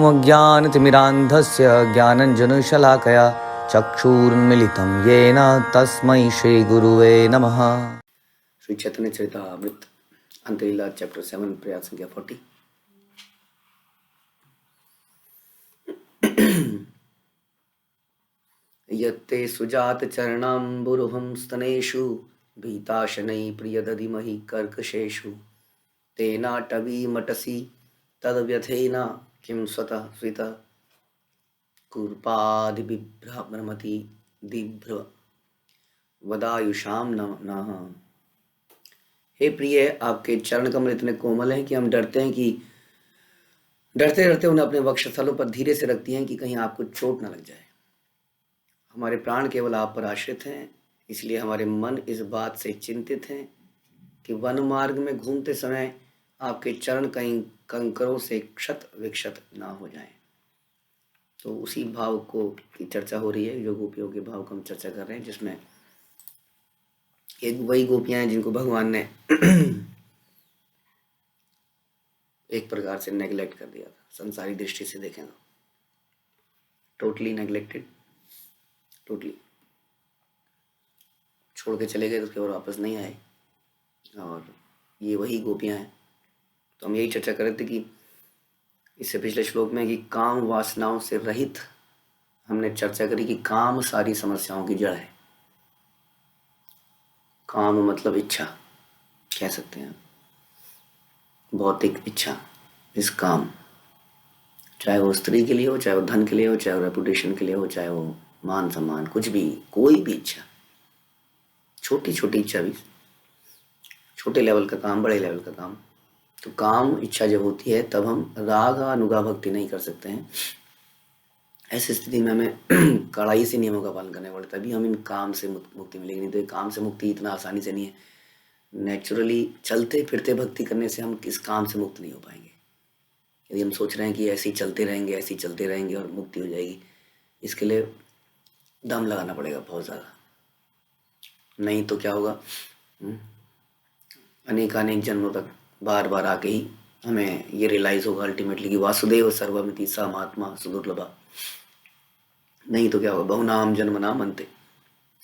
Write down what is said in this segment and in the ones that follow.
अज्ञानतिमिरान्धस्य ज्ञानञ्जनशलाकया चक्षुरुन्मीलितं येन तस्मै श्रीगुरुवे नमः। श्री चैतन्य चरितामृत अंतलीला चैप्टर 7 प्रयास संख्या 40। यत्ते सुजात चरणाम्बुरुहं स्तनेषु भीताशनै प्रियदधिमहि कर्कशेषु तेनाटवीमटसि तद्व्यथेन किं स्वतः स्वितः कुर्पादिबिभ्रमति दिभ्र वदायुषाम नः। हे प्रिय, आपके चरण कमल इतने कोमल हैं कि हम डरते हैं कि डरते डरते उन्हें अपने वक्षस्थलों पर धीरे से रखती हैं कि कहीं आपको चोट न लग जाए। हमारे प्राण केवल आप पर आश्रित हैं, इसलिए हमारे मन इस बात से चिंतित हैं कि वन मार्ग में घूमते समय आपके चरण कहीं कंकरों से क्षत विक्षत ना हो जाएं। तो उसी भाव को की चर्चा हो रही है, जो गोपियों के भाव को हम चर्चा कर रहे हैं, जिसमें एक वही गोपियां हैं जिनको भगवान ने एक प्रकार से नेग्लेक्ट कर दिया था। संसारी दृष्टि से देखें तो टोटली नेग्लेक्टेड, टोटली छोड़ के चले गए, तो उसके बाद वापस नहीं आए। और ये वही गोपियां हैं। तो हम यही चर्चा कर रहे थे कि इससे पिछले श्लोक में कि काम वासनाओं से रहित हमने चर्चा करी कि काम सारी समस्याओं की जड़ है। काम मतलब इच्छा कह सकते हैं, भौतिक इच्छा। इस काम, चाहे वो स्त्री के लिए हो, चाहे वो धन के लिए हो, चाहे वो रेपुटेशन के लिए हो, चाहे वो मान सम्मान, कुछ भी, कोई भी इच्छा, छोटी छोटी इच्छा भी, छोटे लेवल का काम, बड़े लेवल का काम। तो काम इच्छा जब होती है तब हम राग अनुगा भक्ति नहीं कर सकते हैं। ऐसी स्थिति में हमें कड़ाई से नियमों का पालन करना पड़ता है, तभी हम इन काम से मुक्ति मिलेगी। नहीं तो ये काम से मुक्ति इतना आसानी से नहीं है। नेचुरली चलते फिरते भक्ति करने से हम किस काम से मुक्त नहीं हो पाएंगे। यदि हम सोच रहे हैं कि ऐसे ही चलते रहेंगे, ऐसे ही चलते रहेंगे और मुक्ति हो जाएगी, इसके लिए दम लगाना पड़ेगा बहुत ज़्यादा। नहीं तो क्या होगा, अनेक जन्मों तक बार बार आके ही हमें ये रियलाइज होगा अल्टीमेटली कि वासुदेव सर्वमिति स महात्मा सुदुर्लभा। नहीं तो क्या होगा, बहुनाम जन्म नाम अंते।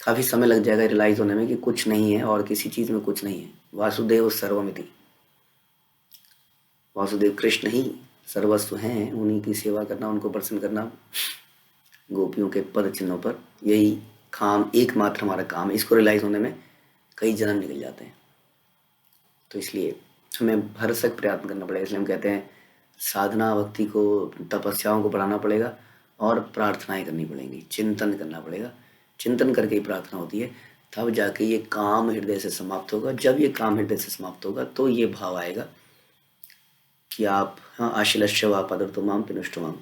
काफ़ी समय लग जाएगा रियलाइज होने में कि कुछ नहीं है और किसी चीज़ में कुछ नहीं है। वासुदेव सर्वमिति, वासुदेव कृष्ण ही सर्वस्व हैं, उन्हीं की सेवा करना, उनको प्रसन्न करना, गोपियों के पद चिन्हों पर, यही काम एकमात्र हमारा काम है। इसको रियलाइज होने में कई जन्म निकल जाते हैं। तो इसलिए हमें भरसक प्रयत्न करना पड़ेगा। इसलिए हम कहते हैं साधना भक्ति को, तपस्याओं को बढ़ाना पड़ेगा और प्रार्थनाएं करनी पड़ेंगी, चिंतन करना पड़ेगा। चिंतन करके ही प्रार्थना होती है, तब जाके ये काम हृदय से समाप्त होगा। जब ये काम हृदय से समाप्त होगा तो ये भाव आएगा कि आप, हाँ, आशिलस्य वा पदर्तो माम पिनुष्टमाम,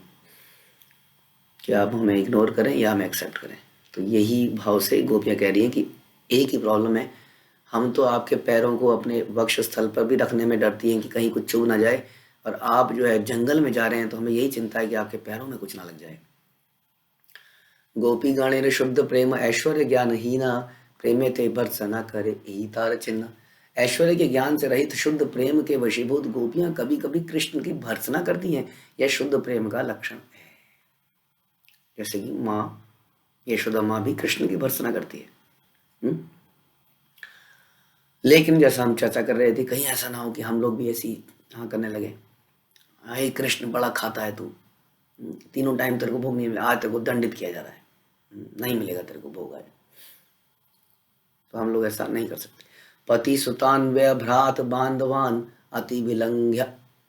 कि आप हमें इग्नोर करें या हमें एक्सेप्ट करें। तो यही भाव से गोपियाँ कह रही हैं कि एक ही प्रॉब्लम है, हम तो आपके पैरों को अपने वक्ष स्थल पर भी रखने में डरती हैं कि कहीं कुछ चुभ ना जाए, और आप जो है जंगल में जा रहे हैं तो हमें यही चिंता है कि आपके पैरों में कुछ ना लग जाए। गोपी गाणे शुद्ध प्रेम ऐश्वर्य ज्ञान हीना, प्रेमे ते भर्त्सना करे यही तार चिन्ह। ऐश्वर्य के ज्ञान से रहित शुद्ध प्रेम के वशीभूत गोपियां कभी कभी कृष्ण की भर्त्सना करती हैं। यह शुद्ध प्रेम का लक्षण है। जैसे कि माँ यशोदा माँ भी कृष्ण की भर्त्सना करती है। लेकिन जैसा हम चर्चा कर रहे थे, कहीं ऐसा ना हो कि हम लोग भी ऐसी हाँ करने लगे, हे कृष्ण बड़ा खाता है तू, तीनों टाइम तेरे को भोग नहीं मिला, आज तेरे को दंडित किया जा रहा है, नहीं मिलेगा तेरे को भोग आज। तो हम लोग ऐसा नहीं कर सकते। पति सुतान व्यय भ्रात बांधवान अति विलंघ्य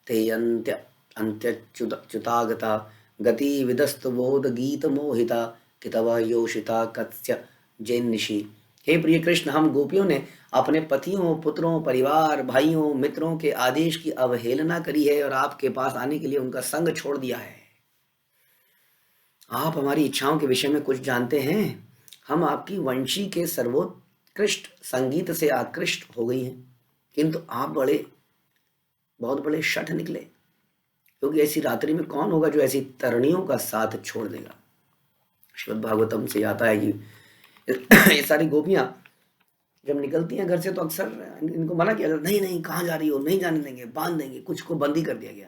ते अंत्य अंत्य च्युतागता गति विदस्त बोध गीत मोहिता कितवा योषिता कत्स्य जैनिषि। हे प्रिय कृष्ण, हम गोपियों ने अपने पतियों, पुत्रों, परिवार, भाइयों, मित्रों के आदेश की अवहेलना करी है और आपके पास आने के लिए उनका संग छोड़ दिया है। आप हमारी इच्छाओं के विषय में कुछ जानते हैं? हम आपकी वंशी के सर्वोत्कृष्ट संगीत से आकृष्ट हो गई हैं, किंतु आप बहुत बड़े शठ निकले, क्योंकि ऐसी रात्रि में कौन होगा जो ऐसी तरणियों का साथ छोड़ देगा। श्रीमद् भागवतम से आता है कि ये सारी गोपियां जब निकलती हैं घर से तो अक्सर इनको मना किया जाता, नहीं नहीं कहाँ जा रही हो, नहीं जाने देंगे, बांध देंगे। कुछ को बंदी कर दिया गया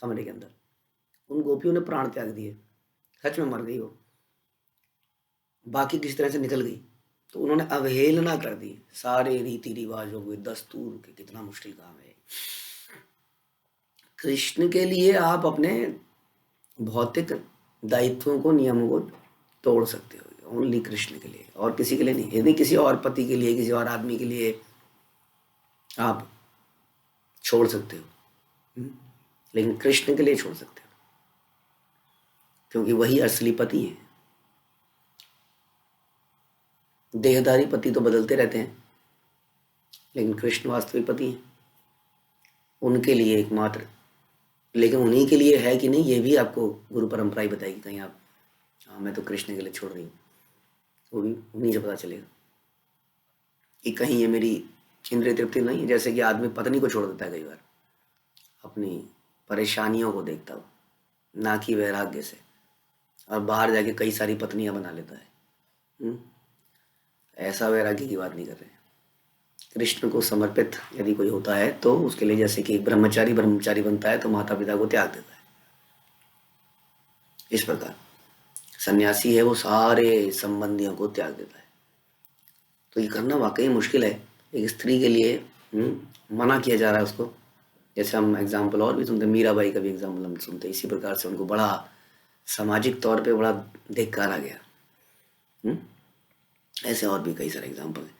कमरे के अंदर, उन गोपियों ने प्राण त्याग दिए, सच में मर गई वो, बाकी किसी तरह से निकल गई, तो उन्होंने अवहेलना कर दी सारे रीति रिवाजों के, दस्तूर के। कितना मुश्किल काम है। कृष्ण के लिए आप अपने भौतिक दायित्वों को, नियमों को तोड़ सकते हो, ओनली कृष्ण के लिए, और किसी के लिए नहीं। यदि किसी और पति के लिए, किसी और आदमी के लिए आप छोड़ सकते हो, लेकिन कृष्ण के लिए छोड़ सकते हो, क्योंकि वही असली पति है। देहधारी पति तो बदलते रहते हैं, लेकिन कृष्ण वास्तविक पति है, उनके लिए एकमात्र। लेकिन उन्हीं के लिए है कि नहीं, ये भी आपको गुरु परंपरा ही बताएगी। कहीं आप, हाँ मैं तो कृष्ण के लिए छोड़ रही हूँ, वो भी उन्हीं से पता चलेगा कि कहीं ये मेरी इंद्रिय तृप्ति नहीं है। जैसे कि आदमी पत्नी को छोड़ देता है कई बार, अपनी परेशानियों को देखता हो, ना कि वैराग्य से, और बाहर जाके कई सारी पत्नियां बना लेता है। ऐसा वैराग्य की बात नहीं कर रहे हैं। कृष्ण को समर्पित यदि कोई होता है तो उसके लिए, जैसे कि ब्रह्मचारी बनता है तो माता पिता को त्याग देता है, इस प्रकार सन्यासी है वो सारे संबंधियों को त्याग देता है। तो ये करना वाकई मुश्किल है एक स्त्री के लिए। मना किया जा रहा है उसको। जैसे हम एग्जाम्पल और भी सुनते, मीराबाई का भी एग्जाम्पल हम सुनते, इसी प्रकार से उनको बड़ा सामाजिक तौर पे बड़ा धिक्कार आ गया। ऐसे और भी कई सारे एग्जाम्पल हैं।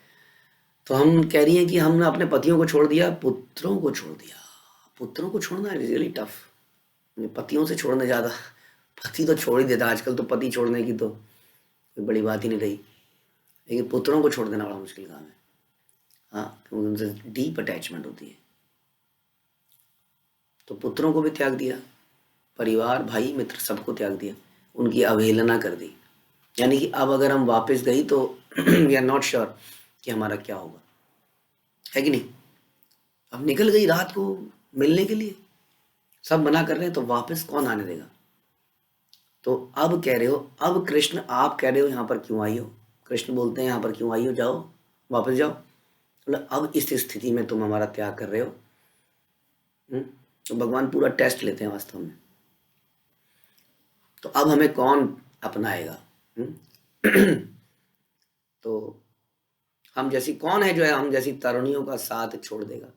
तो हम कह रही हैं कि हमने अपने पतियों को छोड़ दिया, पुत्रों को छोड़ दिया। पुत्रों को छोड़ना है रियली टफ, पतियों से छोड़ने ज़्यादा। पति तो छोड़ ही देता आजकल, तो पति छोड़ने की तो कोई बड़ी बात ही नहीं रही, लेकिन पुत्रों को छोड़ देना बड़ा मुश्किल काम है। हाँ, क्योंकि उनसे डीप अटैचमेंट होती है। तो पुत्रों को भी त्याग दिया, परिवार, भाई, मित्र, सबको त्याग दिया, उनकी अवहेलना कर दी। यानी कि अब अगर हम वापस गई तो वी आर नॉट श्योर कि हमारा क्या होगा, है कि नहीं। अब निकल गई रात को मिलने के लिए, सब मना कर रहे हैं, तो वापस कौन आने देगा। तो अब कह रहे हो, अब कृष्ण आप कह रहे हो यहाँ पर क्यों आई हो। कृष्ण बोलते हैं यहाँ पर क्यों आई हो, जाओ वापस जाओ। मतलब अब इस स्थिति में तुम हमारा त्याग कर रहे हो। तो भगवान पूरा टेस्ट लेते हैं वास्तव में। तो अब हमें कौन अपनाएगा। तो हम जैसी कौन है जो है हम जैसी तरुणियों का साथ छोड़ देगा।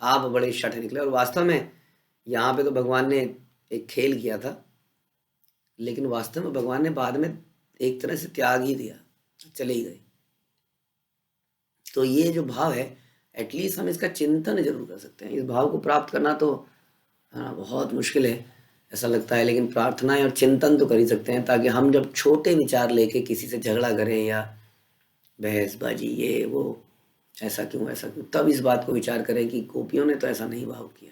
आप बड़े शठ निकले। और वास्तव में यहाँ पे तो भगवान ने एक खेल किया था, लेकिन वास्तव में भगवान ने बाद में एक तरह से त्याग ही दिया, चले ही गए। तो ये जो भाव है, एटलीस्ट हम इसका चिंतन जरूर कर सकते हैं। इस भाव को प्राप्त करना तो बहुत मुश्किल है ऐसा लगता है, लेकिन प्रार्थनाएं और चिंतन तो कर ही सकते हैं, ताकि हम जब छोटे विचार लेके किसी से झगड़ा करें या बहसबाजी, ये वो, ऐसा क्यों ऐसा क्यों, तब इस बात को विचार करें कि गोपियों ने तो ऐसा नहीं भाव किया।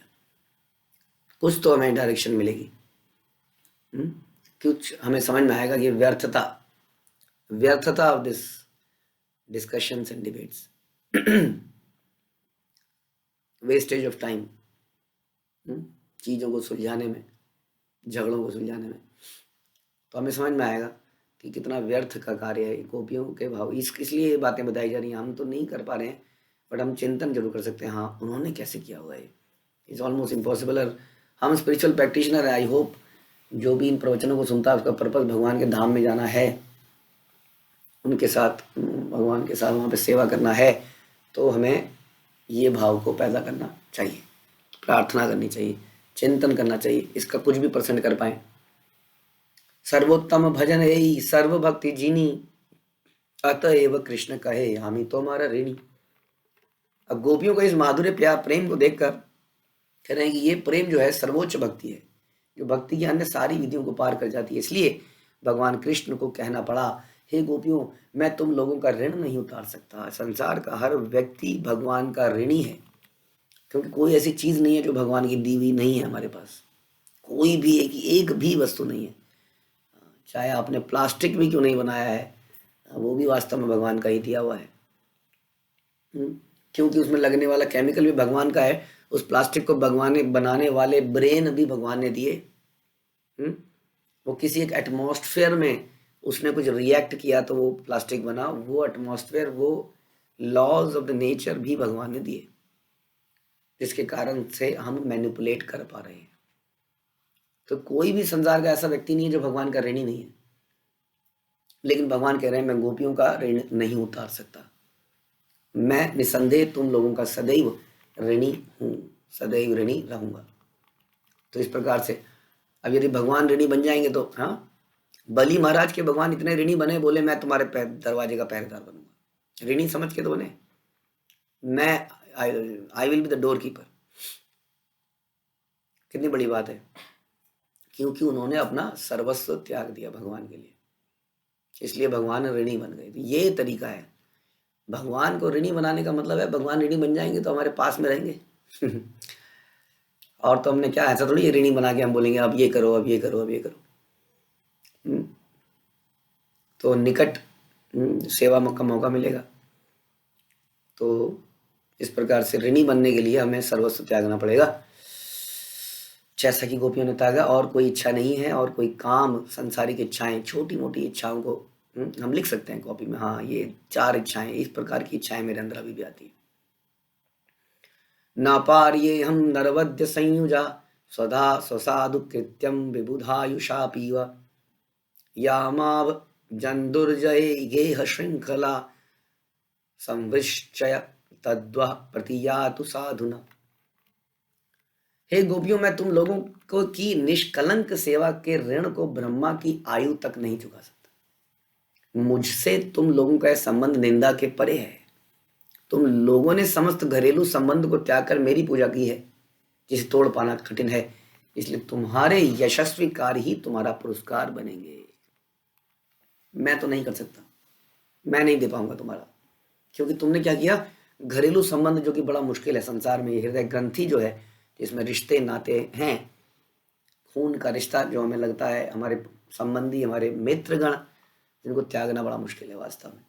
कुछ तो हमें डायरेक्शन मिलेगी। कुछ हमें समझ में आएगा कि व्यर्थता of this discussions and debates, wastage of time, चीज़ों को सुलझाने में, झगड़ों को सुलझाने में। तो हमें समझ में आएगा कि कितना व्यर्थ का कार्य है गोपियों के भाव। इसलिए ये बातें बताई जा रही हैं। हम तो नहीं कर पा रहे हैं, बट हम चिंतन जरूर कर सकते हैं। हाँ, उन्होंने कैसे किया होगा, ये इज ऑलमोस्ट इम्पॉसिबल। और हम स्पिरिचुअल प्रैक्टिशनर है। आई होप जो भी इन प्रवचनों को सुनता है उसका पर्पस भगवान के धाम में जाना है, उनके साथ, भगवान के साथ वहाँ पे सेवा करना है। तो हमें ये भाव को पैदा करना चाहिए, प्रार्थना करनी चाहिए, चिंतन करना चाहिए। इसका कुछ भी परसेंट कर पाए। सर्वोत्तम भजन यही सर्व भक्ति जीनी, अतएव कृष्ण कहे हामी तो हमारा ऋणी। अब गोपियों का इस माधुर्य प्यार प्रेम को देखकर कह रहे हैं कि ये प्रेम जो है सर्वोच्च भक्ति है, जो भक्ति की अन्य सारी विधियों को पार कर जाती है। इसलिए भगवान कृष्ण को कहना पड़ा, हे गोपियों, मैं तुम लोगों का ऋण नहीं उतार सकता। संसार का हर व्यक्ति भगवान का ऋणी है, क्योंकि कोई ऐसी चीज नहीं है जो भगवान की दी हुई नहीं है हमारे पास। कोई भी एक भी वस्तु नहीं है, चाहे आपने प्लास्टिक भी क्यों नहीं बनाया है, वो भी वास्तव में भगवान का ही दिया हुआ है। क्योंकि उसमें लगने वाला केमिकल भी भगवान का है। उस प्लास्टिक को भगवान ने बनाने वाले ब्रेन भी भगवान ने दिए। वो किसी एक एटमॉस्फेयर में उसने कुछ रिएक्ट किया तो वो प्लास्टिक बना। वो एटमॉस्फेयर, वो लॉज ऑफ द नेचर भी भगवान ने दिए, जिसके कारण से हम मैनिपुलेट कर पा रहे हैं। तो कोई भी संसार का ऐसा व्यक्ति नहीं है जो भगवान का ऋणी नहीं है, लेकिन भगवान कह रहे हैं मैं गोपियों का ऋण नहीं उतार सकता, मैं निसंदेह तुम लोगों का सदैव ऋणी हूँ, सदैव ऋणी रहूंगा। तो इस प्रकार से अब यदि भगवान ऋणी बन जाएंगे तो, हाँ, बलि महाराज के भगवान इतने ऋणी बने, बोले मैं तुम्हारे दरवाजे का पहरेदार बनूंगा, ऋणी समझ के तो बने, मैं I will be the door keeper. कितनी बड़ी बात है, क्योंकि उन्होंने अपना सर्वस्व त्याग दिया भगवान के लिए, इसलिए भगवान ऋणी बन गए। तो ये तरीका है, भगवान को ऋणी बनाने का मतलब है भगवान ऋणी बन जाएंगे तो हमारे पास में रहेंगे और तो हमने क्या, ऐसा थोड़ी ऋणी बना के हम बोलेंगे अब ये करो, अब ये करो, अब ये करो। तो निकट सेवा का मौका मिलेगा। तो इस प्रकार से ऋणी बनने के लिए हमें सर्वस्व त्यागना पड़ेगा, जैसा कि गोपियों ने त्यागा। और कोई इच्छा नहीं है, और कोई काम, सांसारिक इच्छाएं, छोटी मोटी इच्छाओं को हम लिख सकते हैं कॉपी में, हाँ ये 4 इच्छाएं, इस प्रकार की इच्छाएं मेरे अंदर अभी भी आती है। न पार्ये हम नरवद्य संयुजा स्वधा स्वसाधु कृत्यम विबुधायुषा पीव यामाव जंदुर्जय गेह श्रृंखला संविश्चय तद्वा प्रतियातु साधुना। हे गोपियों, मैं तुम लोगों को की निष्कलंक सेवा के ऋण को ब्रह्मा की आयु तक नहीं चुका सकता। मुझसे तुम लोगों का संबंध निंदा के परे है। तुम लोगों ने समस्त घरेलू संबंध को त्याग कर मेरी पूजा की है, जिसे तोड़ पाना कठिन है, इसलिए तुम्हारे यशस्वी कार्य ही तुम्हारा पुरस्कार बनेंगे। मैं तो नहीं कर सकता, मैं नहीं दे पाऊंगा तुम्हारा, क्योंकि तुमने क्या किया, घरेलू संबंध जो कि बड़ा मुश्किल है संसार में, हृदय ग्रंथि जो है जिसमें रिश्ते नाते हैं, खून का रिश्ता जो हमें लगता है, हमारे संबंधी, हमारे मित्रगण, जिनको त्यागना बड़ा मुश्किल है वास्तव में।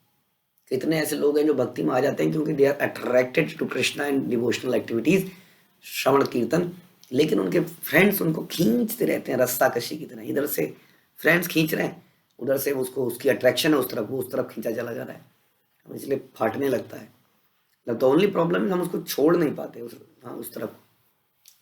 कितने ऐसे लोग हैं जो भक्ति में आ जाते हैं क्योंकि they are attracted to Krishna and devotional activities, श्रवण कीर्तन, लेकिन उनके फ्रेंड्स उनको खींचते रहते हैं रस्सा कशी की तरह। इधर से फ्रेंड्स खींच रहे हैं, उधर से उसको, उसकी अट्रैक्शन है उस तरफ, वो उस तरफ खींचा चला जा रहा है, इसलिए फाटने लगता है। द ओनली प्रॉब्लम है हम उसको छोड़ नहीं पाते, उस तरफ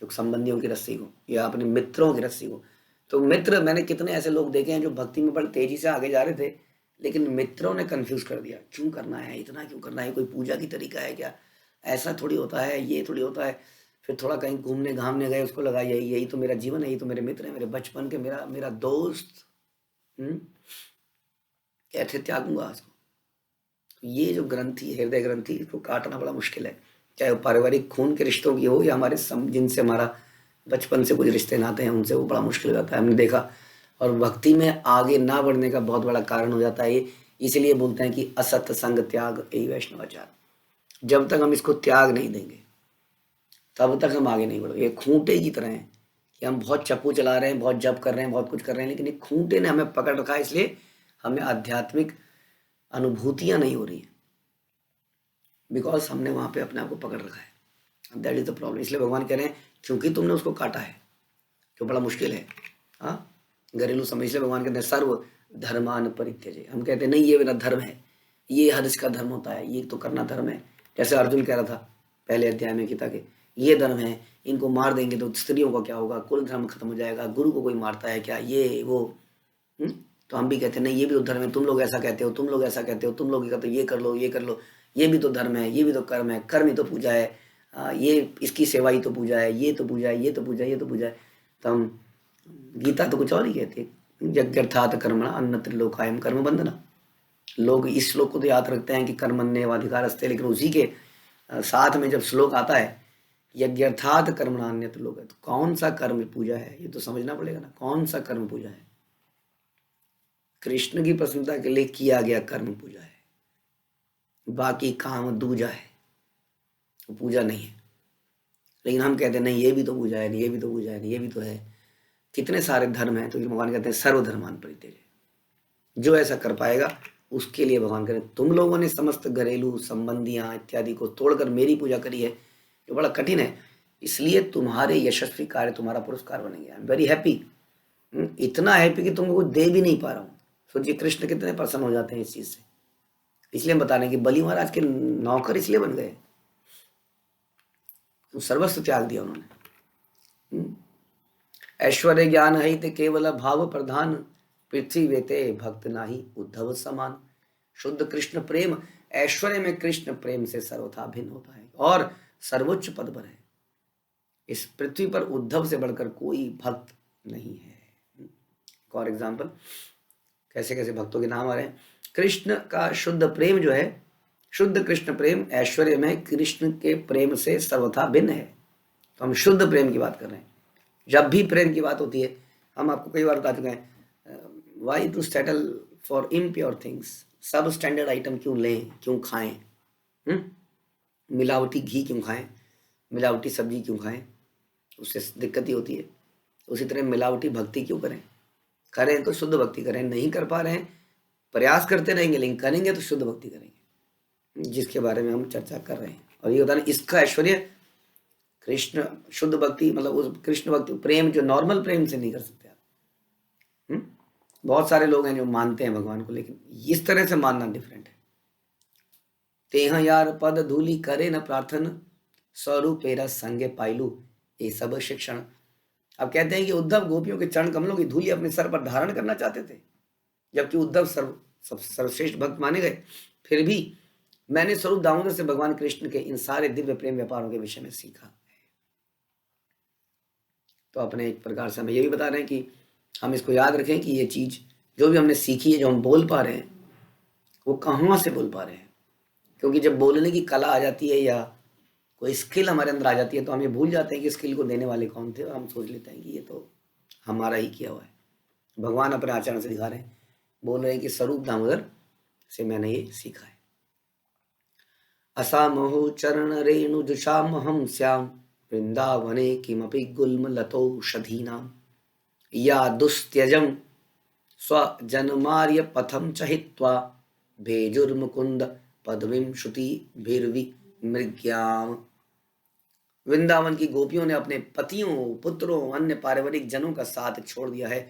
जो संबंधियों की रस्सी को या अपने मित्रों की रस्सी को। तो मित्र, मैंने कितने ऐसे लोग देखे हैं जो भक्ति में बड़े तेजी से आगे जा रहे थे, लेकिन मित्रों ने कंफ्यूज कर दिया, क्यों करना है, इतना क्यों करना है, कोई पूजा की तरीका है क्या, ऐसा थोड़ी होता है, ये थोड़ी होता है। फिर थोड़ा कहीं घूमने घामने गए, उसको लगा यही तो मेरा जीवन है, यही तो मेरे मित्र है, मेरे बचपन के, मेरा दोस्त, कैसे त्यागूंगा इसको। तो ये जो ग्रंथि, हृदय ग्रंथि, इसको काटना बड़ा मुश्किल है, चाहे वो पारिवारिक खून के रिश्तों की हो या हमारे जिनसे हमारा बचपन से कुछ रिश्ते नाते हैं उनसे, वो बड़ा मुश्किल हो जाता है, हमने देखा। और भक्ति में आगे ना बढ़ने का बहुत बड़ा कारण हो जाता है ये। इसलिए बोलते हैं कि असत संग त्याग यही वैष्णवाचार। जब तक हम इसको त्याग नहीं देंगे तब तक हम आगे नहीं बढ़ोगे। ये खूंटे की तरह है कि हम बहुत चप्पू चला रहे हैं, बहुत जप कर रहे हैं, बहुत कुछ कर रहे हैं, लेकिन ये खूंटे ने हमें पकड़ रखा है, इसलिए हमें आध्यात्मिक अनुभूतियां नहीं हो रही है, बिकॉज हमने वहां पे अपने आप को पकड़ रखा है। That is the problem. इसलिए भगवान कह रहे हैं क्योंकि तुमने उसको काटा है, जो बड़ा मुश्किल है, हाँ, घरेलू समझ। इसलिए भगवान कहते हैं सर्व धर्मान परित्यजे। हम कहते हैं नहीं, ये मेरा धर्म है, ये हर इसका धर्म होता है, ये तो करना धर्म है। जैसे अर्जुन कह रहा था पहले अध्याय में गीता के, ये धर्म है, इनको मार देंगे तो स्त्रियों का क्या होगा, कुल धर्म खत्म हो जाएगा, गुरु को कोई मारता है क्या, ये वो। तो हम भी कहते हैं नहीं, ये भी तो धर्म है, तुम लोग ऐसा कहते हो, तुम लोग ऐसा कहते हो, तुम लोग कहते हो ये कर लो, ये कर लो, ये भी तो धर्म है, ये भी तो कर्म है, कर्म ही तो पूजा है, ये इसकी सेवा ही तो पूजा है, ये तो पूजा है, ये तो पूजा है, ये तो पूजा है। तो हम, गीता तो कुछ और ही कहती है, यज्ञर्थात् कर्मणा अन्यत्र लोकायम कर्म बंधना। लोग इस श्लोक को तो याद रखते हैं कि कर्मण्येवाधिकारस्ते, लेकिन उसी के साथ में जब श्लोक आता है यज्ञर्थात् कर्मणा अन्यत्र लोक, तो कौन सा कर्म पूजा है, ये तो समझना पड़ेगा ना, कौन सा कर्म पूजा है। कृष्ण की प्रसन्नता के लिए किया गया कर्म पूजा है, बाकी काम दूजा है, वो पूजा नहीं है। लेकिन हम कहते हैं नहीं, ये भी तो पूजा है, नहीं ये भी तो पूजा है, नहीं ये भी तो है। कितने सारे धर्म हैं, तो भगवान कहते हैं सर्वधर्मान परित्यजे। जो ऐसा कर पाएगा उसके लिए भगवान कहते हैं तुम लोगों ने समस्त घरेलू संबंधियां इत्यादि को तोड़कर मेरी पूजा करी है, जो बड़ा कठिन है, इसलिए तुम्हारे यशस्वी कार्य तुम्हारा पुरस्कार बनेंगे। आई एम वेरी हैप्पी, इतना हैप्पी कि तुमको कुछ दे भी नहीं पा रहा हूँ। सोचिए कृष्ण कितने प्रसन्न हो जाते हैं इस चीज से। इसलिए हम बता रहे हैं कि बलि महाराज के नौकर इसलिए बन गए, सर्वस्व त्याग दिया उन्होंने। ऐश्वर्य ज्ञान है ते केवल भाव प्रधान, पृथ्वी वेते भक्त नाही उद्धव समान। शुद्ध कृष्ण प्रेम ऐश्वर्य में कृष्ण प्रेम से सर्वथा भिन्न होता है और सर्वोच्च पद पर है। इस पृथ्वी पर उद्धव से बढ़कर कोई भक्त नहीं है। फॉर एग्जाम्पल कैसे कैसे भक्तों के नाम आ रहे हैं। कृष्ण का शुद्ध प्रेम जो है, शुद्ध कृष्ण प्रेम ऐश्वर्य में कृष्ण के प्रेम से सर्वथा भिन्न है। तो हम शुद्ध प्रेम की बात कर रहे हैं। जब भी प्रेम की बात होती है, हम आपको कई बार बता चुके हैं, why to settle for impure things, सब स्टैंडर्ड आइटम क्यों लें, क्यों खाएं, मिलावटी घी क्यों खाएं, मिलावटी सब्जी क्यों खाएं, उससे दिक्कत ही होती है। उसी तरह मिलावटी भक्ति क्यों करें, करें तो शुद्ध भक्ति करें, नहीं कर पा रहे हैं प्रयास करते रहेंगे, लेकिन करेंगे तो शुद्ध भक्ति करेंगे, जिसके बारे में हम चर्चा कर रहे हैं। और ये होता है इसका ऐश्वर्य कृष्ण शुद्ध भक्ति, मतलब उस कृष्ण भक्ति प्रेम जो नॉर्मल प्रेम से नहीं कर सकते आप। बहुत सारे लोग हैं जो मानते हैं भगवान को, लेकिन इस तरह से मानना डिफरेंट है। तेह यार पद धूली करे न प्रार्थन, स्वरूपेरा संगे पाइलू ये सब शिक्षण। अब कहते हैं कि उद्धव गोपियों के चरण कमलों की धूली अपने सर पर धारण करना चाहते थे, जबकि उद्धव सर्वश्रेष्ठ भक्त माने गए। फिर भी मैंने स्वरूप दामोदर से भगवान कृष्ण के इन सारे दिव्य प्रेम व्यापारों के विषय में सीखा। तो अपने एक प्रकार से हम ये भी बता रहे हैं कि हम इसको याद रखें कि ये चीज जो भी हमने सीखी है, जो हम बोल पा रहे हैं, वो कहाँ से बोल पा रहे हैं। क्योंकि जब बोलने की कला आ जाती है या कोई स्किल हमारे अंदर आ जाती है, तो हम ये भूल जाते हैं कि स्किल को देने वाले कौन थे, और हम सोच लेते हैं कि ये तो हमारा ही किया हुआ है। भगवान अपने आचरण से दिखा रहे हैं, बोल रहे हैं कि स्वरूप दामोदर से मैंने ये सीखा है। असामहो चरण रेणु जुषाम हम श्याम, वृंदावने किमपि गुल्म लतौषधीनाम, या दुस्त्यजम स्वजन्मार्य पथम चहित्वा, भेजुर्मुकुंद पदवीं श्रुति भीर्वि मृग्याम। वृंदावन की गोपियों ने अपने पतियों, पुत्रों, अन्य पारिवारिक जनों का साथ छोड़ दिया है,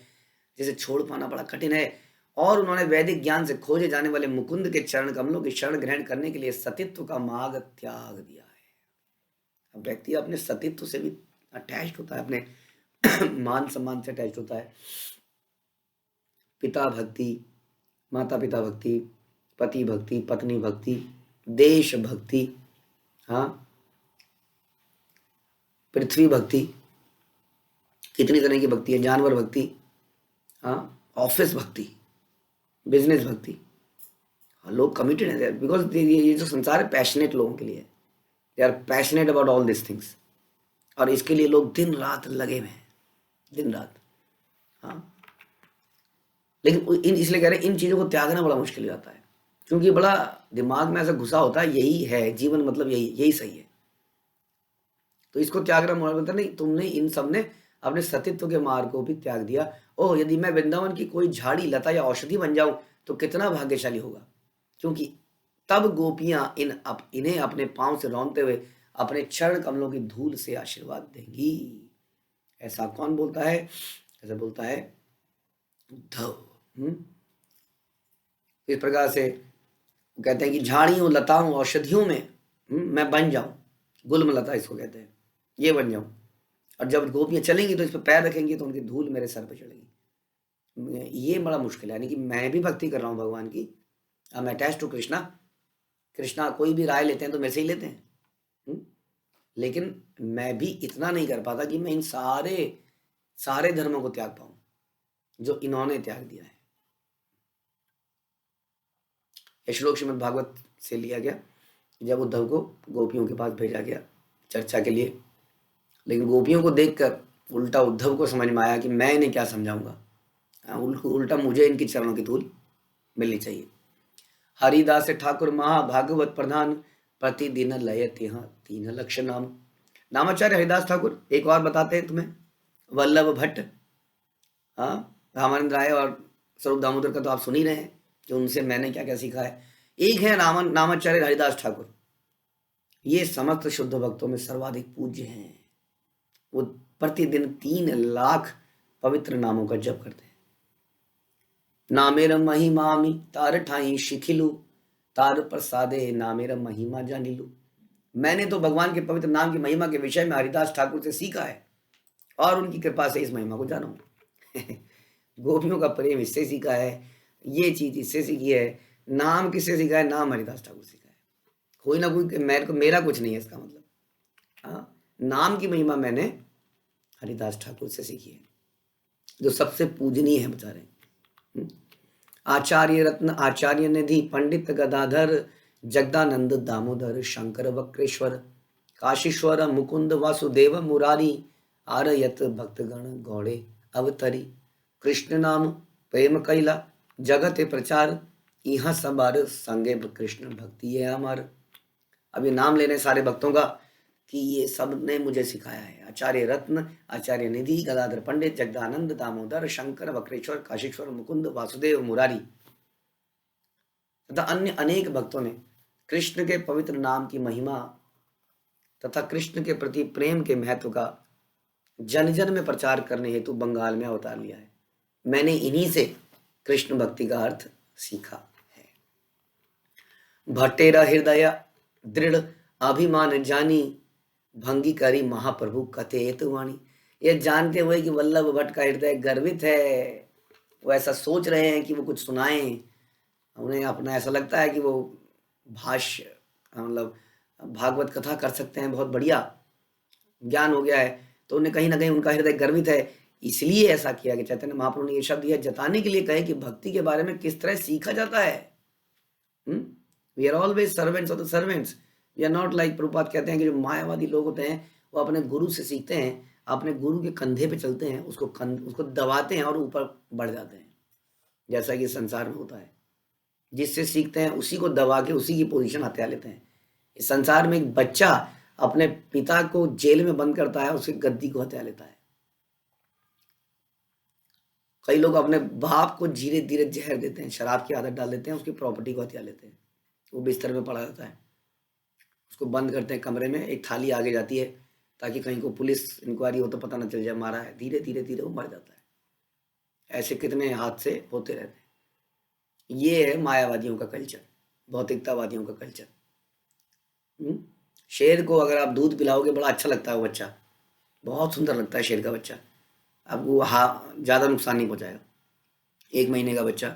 जिसे छोड़ पाना बड़ा कठिन है, और उन्होंने वैदिक ज्ञान से खोजे जाने वाले मुकुंद के चरण कमलों की शरण ग्रहण करने के लिए सतीत्व का मार्ग त्याग दिया है। अब व्यक्ति अपने सतीत्व से भी अटैच्ड होता है, अपने मान सम्मान से अटैच्ड होता है। पिता भक्ति, माता पिता भक्ति, पति भक्ति, पत्नी भक्ति, देश भक्ति, हाँ, पृथ्वी भक्ति, कितनी तरह की भक्ति है, जानवर भक्ति, हाँ, ऑफिस भक्ति, बिजनेस भक्ति। लोग कमिटेड हैं बिकॉज ये जो संसार है पैशनेट लोगों के लिए है। They are passionate about all this things, और इसके लिए लोग दिन रात लगे हुए हैं, दिन रात। हाँ, लेकिन इसलिए कह रहे हैं इन चीज़ों को त्यागना बड़ा मुश्किल हो जाता है, क्योंकि बड़ा दिमाग में ऐसा घुसा होता है यही है जीवन, मतलब यही सही है। तो इसको त्यागना मतलब नहीं, तुमने इन सब ने अपने सतीत्व के मार्ग को भी त्याग दिया। ओह, यदि मैं वृंदावन की कोई झाड़ी, लता या औषधि बन जाऊं तो कितना भाग्यशाली होगा, क्योंकि तब गोपियां इन्हें अपने पांव से रौंदते हुए अपने चरण कमलों की धूल से आशीर्वाद देंगी। ऐसा कौन बोलता है? ऐसा बोलता है उद्धव। इस प्रकार से कहते हैं कि झाड़ियों, लताओं, औषधियों में मैं बन जाऊं, गुल्म लता इसको कहते हैं, ये बन जाऊं, और जब गोपियां चलेंगी तो इस पर पैर रखेंगी तो उनकी धूल मेरे सर पे चढ़ेगी। ये बड़ा मुश्किल है, यानी कि मैं भी भक्ति कर रहा हूँ भगवान की, I am attached to Krishna. Krishna कोई भी राय लेते हैं तो मेरे से ही लेते हैं, लेकिन मैं भी इतना नहीं कर पाता कि मैं इन सारे धर्मों को त्याग पाऊं जो इन्होंने त्याग दिया है। यह श्लोक श्रीमद् भागवत से लिया गया, जब उद्धव को गोपियों के पास भेजा गया चर्चा के लिए, लेकिन गोपियों को देखकर उल्टा उद्धव को समझ में आया कि मैं इन्हें क्या समझाऊंगा, उल्टा मुझे इनकी चरणों की धूल मिलनी चाहिए। हरिदास ठाकुर महाभागवत प्रधान, प्रतिदिन लयते हैं 3 लक्ष नाम। नामाचार्य हरिदास ठाकुर एक और बताते हैं तुम्हें, वल्लभ भट्ट, हाँ, रामानंद राय और स्वरूप दामोदर का तो आप सुन ही रहे हैं कि उनसे मैंने क्या क्या सीखा है। एक है नामाचार्य हरिदास ठाकुर, ये समस्त शुद्ध भक्तों में सर्वाधिक पूज्य हैं। वो प्रतिदिन 3 लाख पवित्र नामों का जप करते हैं। नामेर महिमामि तार ठाई शिखिलु, तार प्रसादे नामेर महिमा जानिलु। मैंने तो भगवान के पवित्र नाम की महिमा के विषय में हरिदास ठाकुर से सीखा है, और उनकी कृपा से इस महिमा को जानो। गोपियों का प्रेम इससे सीखा है, ये चीज इससे सीखी है। नाम किससे सीखा है? नाम हरिदास ठाकुर सीखा है। कोई ना कोई, मेरा कुछ नहीं है इसका मतलब। हाँ, नाम की महिमा मैंने हरिदास ठाकुर से सीखी है, जो सबसे पूजनीय है बेचारे। आचार्य रत्न, आचार्य निधि, पंडित गदाधर, जगदानंद दामोदर, शंकर वक्रेश्वर, काशीश्वर, मुकुंद वासुदेव मुरारी, आरयत भक्तगण गौड़े अवतरी, कृष्ण नाम प्रेम कैला जगत प्रचार, यहाँ सबार संगे कृष्ण भक्ति है हमार। अब ये नाम लेने सारे भक्तों का कि ये सब ने मुझे सिखाया है। आचार्य रत्न, आचार्य निधि, गदाधर पंडित, जगदानंद दामोदर, शंकर वक्रेश्वर, काशीश्वर, मुकुंद वासुदेव मुरारी तथा अन्य अनेक भक्तों ने कृष्ण के पवित्र नाम की महिमा तथा कृष्ण के प्रति प्रेम के महत्व का जन जन में प्रचार करने हेतु बंगाल में अवतार लिया है। मैंने इन्हीं से कृष्ण भक्ति का अर्थ सीखा है। भट्टेरा हृदय दृढ़ अभिमान जानी, भंगी करी महाप्रभु कथेत वाणी। ये जानते हुए कि वल्लभ भट्ट का हृदय गर्वित है, वो ऐसा सोच रहे हैं कि वो कुछ सुनाएं, उन्हें अपना ऐसा लगता है कि वो भाष्य मतलब भागवत कथा कर सकते हैं, बहुत बढ़िया ज्ञान हो गया है, तो उन्हें कहीं ना कहीं उनका हृदय गर्वित है। इसलिए ऐसा किया कि चैतन्य महाप्रभु ने ये शब्द यह जताने के लिए कहे कि भक्ति के बारे में किस तरह सीखा जाता है। We are always servants of the servants, we are not like, Prabhupada कहते हैं कि जो मायावादी लोग होते हैं वो अपने गुरु से सीखते हैं, अपने गुरु के कंधे पे चलते हैं, उसको दबाते हैं और ऊपर बढ़ जाते हैं, जैसा कि संसार में होता है। जिससे सीखते हैं उसी को दबा के उसी की पोजीशन हत्या लेते हैं। इस संसार में एक बच्चा अपने पिता को जेल में बंद करता है, उसकी गद्दी को हत्या लेता है। कई लोग अपने बाप को धीरे धीरे जहर देते हैं, शराब की आदत डाल देते हैं, उसकी प्रॉपर्टी को हत्या लेते हैं। वो बिस्तर में पड़ा रहता है, उसको बंद करते हैं कमरे में, एक थाली आगे जाती है ताकि कहीं को पुलिस इंक्वायरी हो तो पता ना चल जाए मारा है। धीरे धीरे धीरे वो मर जाता है। ऐसे कितने हादसे होते रहते हैं। ये है मायावादियों का कल्चर, भौतिकतावादियों का कल्चर। शेर को अगर आप दूध पिलाओगे बड़ा अच्छा लगता है, वो बच्चा बहुत सुंदर लगता है शेर का बच्चा, अब वो ज़्यादा नुकसान नहीं पहुंचाएगा। 1 महीने का बच्चा,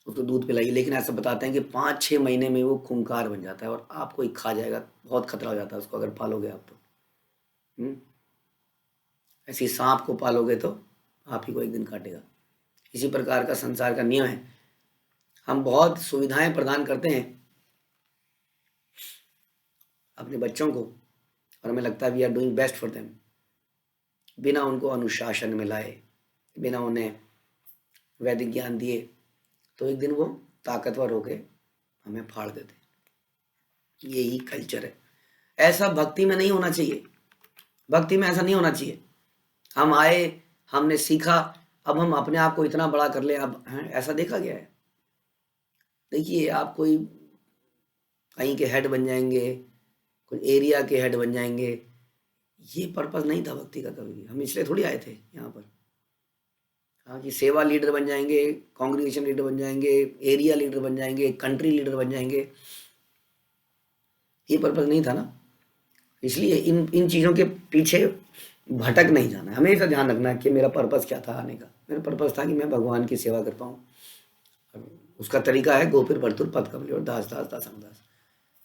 उसको दूध पिलाइए, लेकिन ऐसा बताते हैं कि 5-6 महीने में वो खूंखार बन जाता है और आपको ही खा जाएगा, बहुत खतरा हो जाता है उसको अगर पालोगे आप तो। ऐसी सांप को पालोगे तो आप ही को एक दिन काटेगा। इसी प्रकार का संसार का नियम है। हम बहुत सुविधाएं प्रदान करते हैं अपने बच्चों को और हमें लगता है we are doing best for them, बिना उनको अनुशासन में लाए, बिना उन्हें वैदिक ज्ञान दिए, तो एक दिन वो ताकतवर होकर हमें फाड़ देते। यही कल्चर है। ऐसा भक्ति में नहीं होना चाहिए। भक्ति में ऐसा नहीं होना चाहिए। हम आए, हमने सीखा, अब हम अपने आप को इतना बड़ा कर ले, अब ऐसा देखा गया है। देखिए, आप कोई कहीं के हेड बन जाएंगे, कोई एरिया के हेड बन जाएंगे, ये पर्पस नहीं था भक्ति का कभी भी। हम इसलिए थोड़ी आए थे यहाँ पर, हाँ, कि सेवा लीडर बन जाएंगे, कांग्रेगेशन लीडर बन जाएंगे, एरिया लीडर बन जाएंगे, कंट्री लीडर बन जाएंगे, ये पर्पस नहीं था ना। इसलिए इन चीज़ों के पीछे भटक नहीं जाना है। हमेशा ध्यान रखना है कि मेरा पर्पस क्या था आने का। मेरा पर्पस था कि मैं भगवान की सेवा कर पाऊँ। उसका तरीका है गोपिर भरतुर पद कमले और दास दास दासम दास।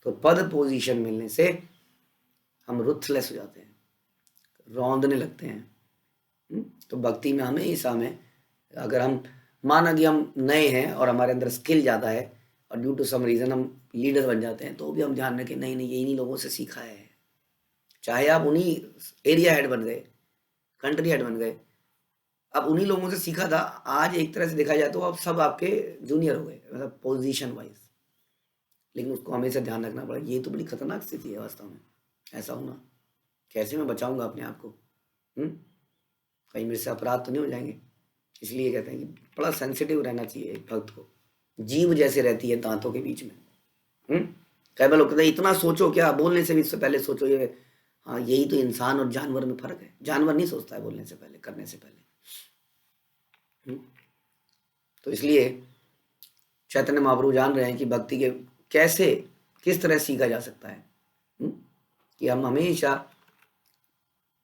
तो पद पोजीशन मिलने से हम रुथलेस हो जाते हैं, रौंदने लगते हैं। तो भक्ति में हमेशा में अगर हम माना कि हम नए हैं और हमारे अंदर स्किल ज़्यादा है और ड्यू टू सम रीज़न हम लीडर बन जाते हैं, तो भी हम ध्यान रखें नहीं ये इन्हीं लोगों से सीखा है। चाहे आप उन्हीं एरिया हेड बन गए, कंट्री हेड बन गए, अब उन्हीं लोगों से सीखा था, आज एक तरह से देखा जाए तो अब सब आपके जूनियर हो गए, मतलब पोजीशन वाइज। लेकिन उसको हमेशा ध्यान रखना पड़ेगा। ये तो बड़ी खतरनाक स्थिति है वास्तव में, ऐसा होना। कैसे मैं बचाऊंगा अपने आप को? कहीं मेरे से अपराध तो नहीं हो जाएंगे? इसलिए कहते हैं कि बड़ा सेंसिटिव रहना चाहिए एक भक्त को। जीव जैसे रहती है दांतों के बीच में। कई बार लोग कहते हैं इतना सोचो क्या, बोलने से भी इससे पहले सोचो। ये हाँ, यही तो इंसान और जानवर में फर्क है। जानवर नहीं सोचता है बोलने से पहले, करने से पहले। तो इसलिए चैतन्य महाप्रभु जान रहे हैं कि भक्ति के कैसे किस तरह सीखा जा सकता है। कि हम हमेशा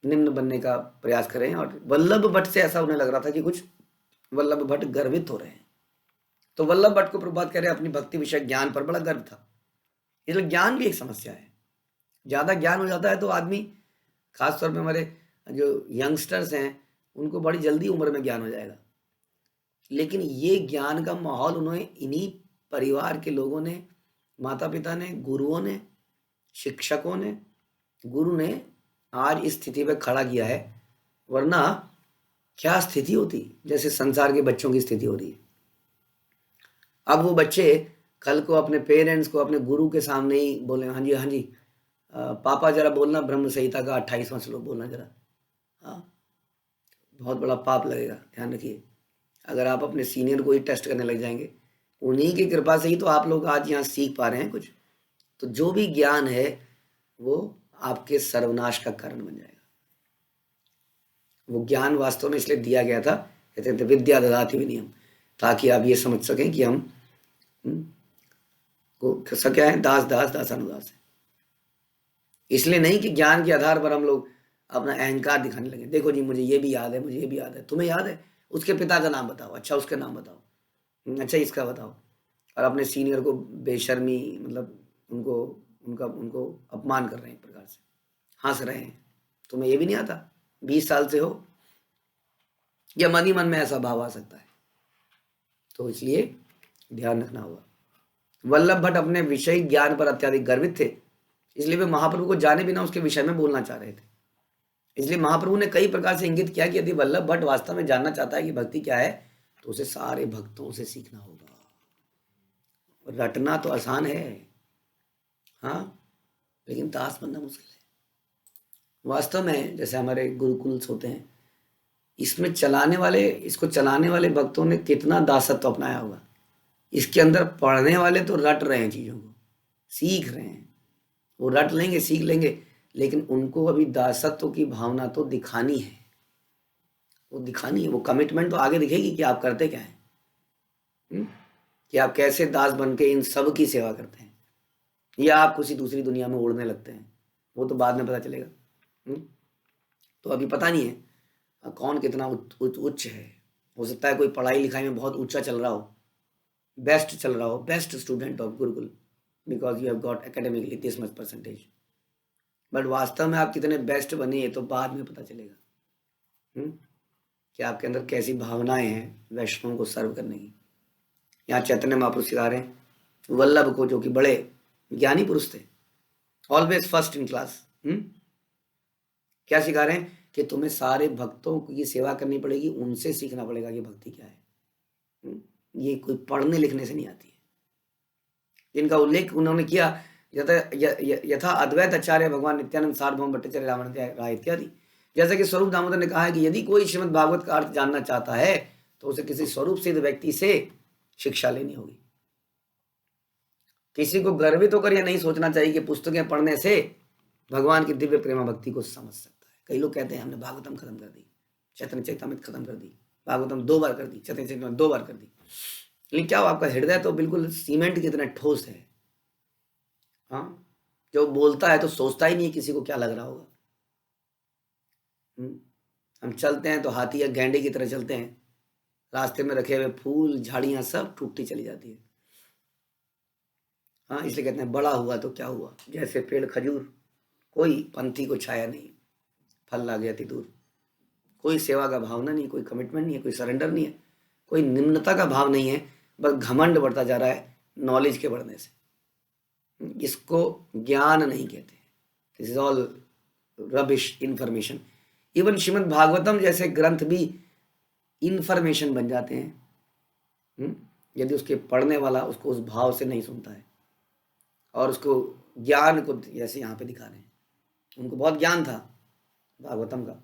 निम्न बनने का प्रयास करें। और वल्लभ भट्ट से ऐसा उन्हें लग रहा था कि कुछ वल्लभ भट्ट गर्वित हो रहे हैं, तो वल्लभ भट्ट को प्रभुपाद कह रहे हैं अपनी भक्ति विषय ज्ञान पर बड़ा गर्व था। इसलिए ज्ञान भी एक समस्या है। ज़्यादा ज्ञान हो जाता है तो आदमी, खासतौर पे हमारे जो यंगस्टर्स हैं, उनको बड़ी जल्दी उम्र में ज्ञान हो जाएगा। लेकिन ये ज्ञान का माहौल उन्हें इन्हीं परिवार के लोगों ने, माता पिता ने, गुरुओं ने, शिक्षकों ने, गुरु ने आज इस स्थिति पे खड़ा किया है। वरना क्या स्थिति होती, जैसे संसार के बच्चों की स्थिति हो रही है। अब वो बच्चे कल को अपने पेरेंट्स को, अपने गुरु के सामने ही बोले, हाँ जी हाँ जी पापा जरा बोलना ब्रह्म संहिता का 28वां श्लोक बोलना जरा। हाँ, बहुत बड़ा पाप लगेगा, ध्यान रखिए। अगर आप अपने सीनियर को ही टेस्ट करने लग जाएंगे, उन्हीं की कृपा से ही तो आप लोग आज यहाँ सीख पा रहे हैं कुछ। तो जो भी ज्ञान है वो आपके सर्वनाश का कारण बन जाएगा। वो ज्ञान वास्तव में इसलिए दिया गया था, कहते थे विद्या ददाति विनयम, ताकि आप ये समझ सकें कि हम को क्या है, दास दास दासानुदास है। इसलिए नहीं कि ज्ञान के आधार पर हम लोग अपना अहंकार दिखाने लगे। देखो जी मुझे ये भी याद है, मुझे ये भी याद है। तुम्हें याद है? उसके पिता का नाम बताओ। अच्छा उसका नाम बताओ। अच्छा इसका बताओ। और अपने सीनियर को बेशर्मी, मतलब उनको अपमान कर रहे हैं, एक प्रकार से हंस रहे हैं। तुम्हें ये भी नहीं आता? 20 साल से हो। या मन ही मन में ऐसा भाव आ सकता है। तो इसलिए ध्यान रखना होगा। वल्लभ भट्ट अपने विषय ज्ञान पर अत्यधिक गर्वित थे, इसलिए वे महाप्रभु को जाने बिना उसके विषय में बोलना चाह रहे थे। इसलिए महाप्रभु ने कई प्रकार से इंगित किया कि यदि वल्लभ भट्ट वास्तव में जानना चाहता है कि भक्ति क्या है, तो उसे सारे भक्तों से सीखना होगा। रटना तो आसान है, हाँ, लेकिन दास बनना मुश्किल है। वास्तव में जैसे हमारे गुरुकुल होते हैं, इसको चलाने वाले भक्तों ने कितना दासत्व अपनाया होगा। इसके अंदर पढ़ने वाले तो रट रहे हैं, चीज़ों को सीख रहे हैं। वो रट लेंगे, सीख लेंगे, लेकिन उनको अभी दासत्व की भावना तो दिखानी है। वो कमिटमेंट तो आगे दिखेगी कि आप करते क्या हैं, कि आप कैसे दास बन के इन सब की सेवा करते हैं, या आप किसी दूसरी दुनिया में उड़ने लगते हैं। वो तो बाद में पता चलेगा। तो अभी पता नहीं है कौन कितना उच्च है। हो सकता है कोई पढ़ाई लिखाई में बहुत ऊंचा चल रहा हो, बेस्ट चल रहा हो, best student of Gurukul, because you have got academically this much percentage. But वास्तव में आप कितने बेस्ट बने ये तो बाद में पता चलेगा। कि आपके अंदर कैसी भावनाएं हैं वैष्णवों को सर्व करने की। यहाँ चैतन्य महाप्रभु सिखा रहे हैं वल्लभ को, जो कि बड़े ज्ञानी पुरुष थे, ऑलवेज फर्स्ट इन क्लास। क्या सिखा रहे हैं कि तुम्हें सारे भक्तों की सेवा करनी पड़ेगी, उनसे सीखना पड़ेगा कि भक्ति क्या है। ये कोई पढ़ने लिखने से नहीं आती है। जिनका उल्लेख उन्होंने किया यथा अद्वैत आचार्य भगवान नित्यानंद सार्वभौम भट्टाचार्य रामानंद राय इत्यादि। जैसे कि स्वरूप दामोदर ने कहा है कि यदि कोई श्रीमद् भागवत का अर्थ जानना चाहता है तो उसे किसी स्वरूप सिद्ध व्यक्ति से शिक्षा लेनी होगी। किसी को गर्वित होकर यह नहीं सोचना चाहिए कि पुस्तकें पढ़ने से भगवान की दिव्य प्रेमा भक्ति को समझ सकता है। कई लोग कहते हैं हमने भागवतम खत्म कर दी, चैतन्य चरितामृत खत्म कर दी, भागवतम 2 बार कर दी, चैतन्य चरितामृत 2 बार कर दी। लेकिन क्या आपका हृदय तो बिल्कुल सीमेंट की तरह ठोस है। हाँ, जो बोलता है तो सोचता ही नहीं किसी को क्या लग रहा होगा। हम चलते हैं तो हाथी या गैंडे की तरह चलते हैं, रास्ते में रखे हुए फूल झाड़ियां सब टूटती चली जाती है। हाँ, इसलिए कहते हैं बड़ा हुआ तो क्या हुआ, जैसे पेड़ खजूर, कोई पंथी को छाया नहीं, फल ला गया अति दूर। कोई सेवा का भावना नहीं, कोई कमिटमेंट नहीं है, कोई सरेंडर नहीं है, कोई निम्नता का भाव नहीं है, बस घमंड बढ़ता जा रहा है नॉलेज के बढ़ने से। इसको ज्ञान नहीं कहते, this is all rubbish, information. Even Shrimad Bhagavatam जैसे ग्रंथ भी इंफॉर्मेशन बन जाते हैं यदि उसके पढ़ने वाला उसको उस भाव से नहीं सुनता है और उसको ज्ञान को, जैसे यहाँ पे दिखा रहे हैं, उनको बहुत ज्ञान था भागवतम का,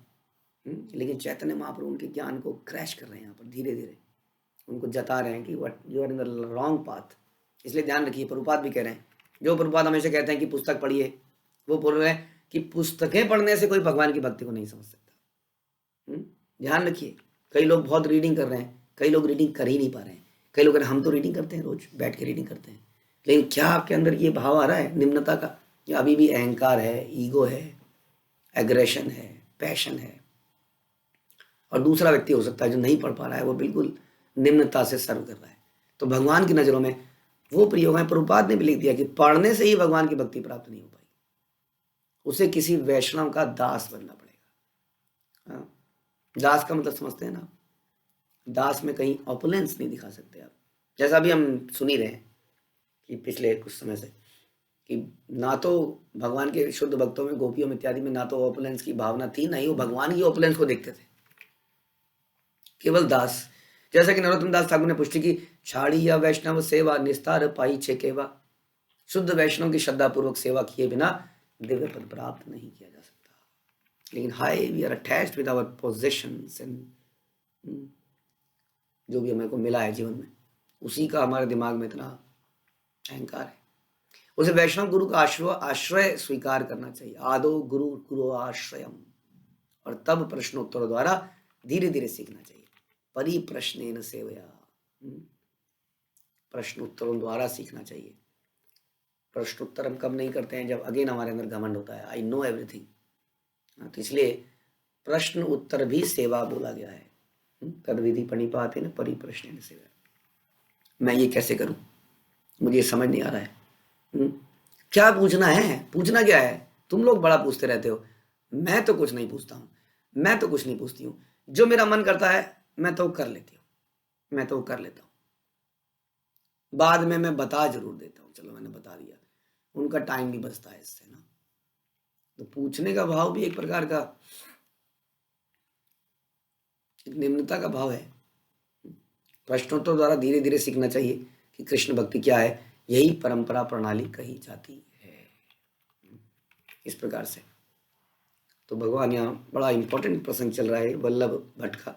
लेकिन चैतन्य महाप्रभु उनके ज्ञान को क्रैश कर रहे हैं। यहाँ पर धीरे धीरे उनको जता रहे हैं कि what you are in the wrong path. इसलिए ध्यान रखिए, प्रभुपाद भी कह रहे हैं, जो प्रभुपाद हमेशा कहते हैं कि पुस्तक पढ़िए, वो बोल रहे हैं कि पुस्तकें पढ़ने से कोई भगवान की भक्ति को नहीं समझ सकता। ध्यान रखिए, कई लोग बहुत रीडिंग कर रहे हैं, कई लोग रीडिंग कर ही नहीं पा रहे हैं। कई लोग हम तो रीडिंग करते हैं, रोज बैठ के रीडिंग करते हैं, लेकिन क्या आपके अंदर ये भाव आ रहा है निम्नता का, या अभी भी अहंकार है, ईगो है, एग्रेशन है, पैशन है, और दूसरा व्यक्ति हो सकता है जो नहीं पढ़ पा रहा है, वो बिल्कुल निम्नता से सर्व कर रहा है। तो भगवान की नज़रों में वो प्रयोग है। प्रभुपाद ने भी लिख दिया कि पढ़ने से ही भगवान की भक्ति प्राप्त नहीं हो पाई, उसे किसी वैष्णव का दास बनना पड़ेगा। हाँ, दास का मतलब समझते हैं ना? दास में कहीं ऑपुलेंस नहीं दिखा सकते आप। जैसा अभी हम सुन ही रहे हैं कि पिछले कुछ समय से कि ना तो भगवान के शुद्ध भक्तों में, गोपियों में इत्यादि में ना तो ऑपुलेंस की भावना थी, ना ही वो भगवान की ऑपुलेंस को देखते थे, केवल दास। जैसा कि नरोत्तम दास ठाकुर ने पुष्टि की, छाड़ी या वैष्णव सेवा निस्तार पाई छेकेवा। शुद्ध वैष्णव की श्रद्धापूर्वक सेवा किए बिना दिव्य पद प्राप्त नहीं किया जा सकता। लेकिन हाय, we are attached with our possessions and जो भी हमें को मिला है जीवन में, उसी का हमारे दिमाग में इतना अहंकार है। उसे वैष्णव गुरु का आश्रय स्वीकार करना चाहिए। आदो गुरु गुरु आश्रयम, और तब प्रश्नोत्तर द्वारा धीरे धीरे सीखना चाहिए। परिप्रश्नेन सेवया, प्रश्नोत्तरों द्वारा सीखना चाहिए। प्रश्नोत्तर हम कब नहीं करते हैं? जब अगेन हमारे अंदर घमंड होता है, आई नो एवरीथिंग। तो इसलिए प्रश्न उत्तर भी सेवा बोला गया है। तद विधि पणिपाते न परिप्रश्नेन सेवया। मैं ये कैसे करूं, मुझे समझ नहीं आ रहा है। क्या पूछना है? पूछना क्या है? तुम लोग बड़ा पूछते रहते हो, मैं तो कुछ नहीं पूछता हूँ, मैं तो कुछ नहीं पूछती हूँ। जो मेरा मन करता है मैं तो कर लेती हूँ, मैं तो कर लेता हूँ। बाद में मैं बता जरूर देता हूँ, चलो मैंने बता दिया, उनका टाइम नहीं बचता है इससे ना। तो पूछने का भाव भी एक प्रकार का निम्नता का भाव है। प्रश्नोत्तर द्वारा धीरे धीरे सीखना चाहिए कि कृष्ण भक्ति क्या है, यही परंपरा प्रणाली कही जाती है। इस प्रकार से तो भगवान, यहाँ बड़ा इंपॉर्टेंट प्रसंग चल रहा है वल्लभ भट्ट का।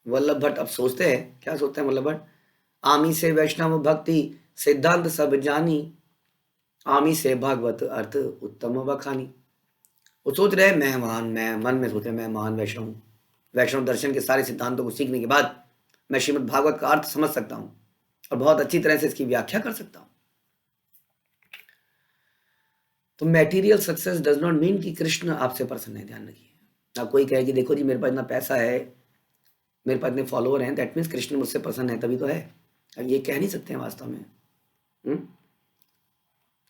वल्लभ भट्ट अब सोचते हैं, क्या सोचते हैं वल्लभ भट्ट? आमी से वैष्णव भक्ति सिद्धांत सब जानी, आमी से भागवत अर्थ उत्तम बखानी। वो सोच रहे हैं मैं महान, मैं मन में सोच रहे मैं महान वैष्णव हूँ, वैष्णव दर्शन के सारे सिद्धांतों को सीखने के बाद मैं श्रीमद् भागवत का अर्थ समझ सकता हूँ और बहुत अच्छी तरह से इसकी व्याख्या कर सकता हूँ। तो material success does not mean कि कृष्ण आपसे प्रसन्न है, ध्यान रखिए। ना कोई कहे कि देखो जी मेरे पास इतना पैसा है, मेरे पास इतने फॉलोअर हैं, दैट मीन्स कृष्ण मुझसे प्रसन्न है, तभी तो है। अब ये कह नहीं सकते हैं वास्तव में।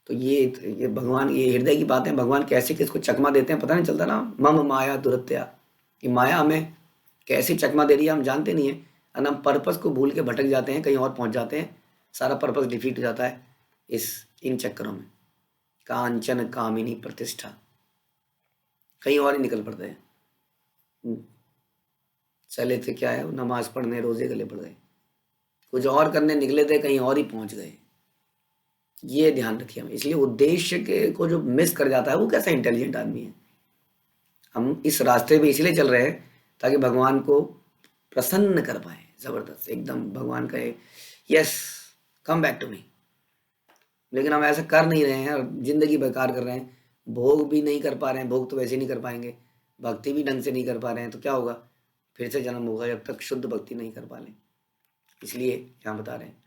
तो ये भगवान, ये हृदय की बात है। भगवान कैसे किसको चकमा देते हैं पता नहीं चलता ना। मम माया दुरत्या, कि माया हमें कैसे चकमा दे रही है हम जानते नहीं है, और हम पर्पस को भूल के भटक जाते हैं, कहीं और पहुंच जाते हैं, सारा पर्पस डिफीट हो जाता है इन चक्करों में। कांचन कामिनी प्रतिष्ठा, कहीं और ही निकल पड़ते हैं। चले थे क्या है, नमाज पढ़ने रोजे गले पड़ गए, कुछ और करने निकले थे, कहीं और ही पहुंच गए। ये ध्यान रखिए हम। इसलिए उद्देश्य के को जो मिस कर जाता है वो कैसा इंटेलिजेंट आदमी है। हम इस रास्ते पे इसलिए चल रहे हैं ताकि भगवान को प्रसन्न कर पाए, जबरदस्त एकदम भगवान कहे yes come back to me. लेकिन हम ऐसा कर नहीं रहे हैं और जिंदगी बेकार कर रहे हैं, भोग भी नहीं कर पा रहे हैं, भोग तो वैसे नहीं कर पाएंगे, भक्ति भी ढंग से नहीं कर पा रहे हैं, तो क्या होगा? फिर से जन्म होगा जब तक शुद्ध भक्ति नहीं कर पा लें। इसलिए यहाँ बता रहे हैं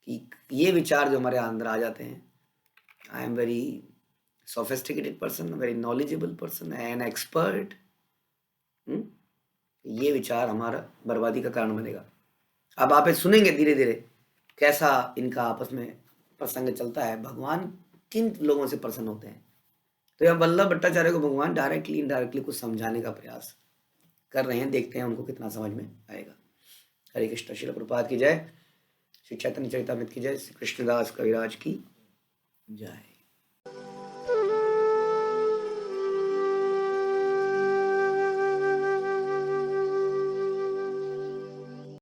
कि ये विचार जो हमारे अंदर आ जाते हैं, I am very sophisticated person, very knowledgeable person, an expert, ये विचार हमारा बर्बादी का कारण बनेगा। अब आप सुनेंगे धीरे धीरे कैसा इनका आपस में प्रसंग चलता है, भगवान किन लोगों से प्रसन्न होते हैं। तो यह वल्लभ भट्टाचार्य को भगवान डायरेक्टली इनडायरेक्टली कुछ समझाने का प्रयास कर रहे हैं, देखते हैं उनको कितना समझ में आएगा। हरे कृष्ण। श्रील प्रभुपाद की जय, श्री चैतन्य चरितामृत की जय, श्री कृष्णदास कविराज की जय।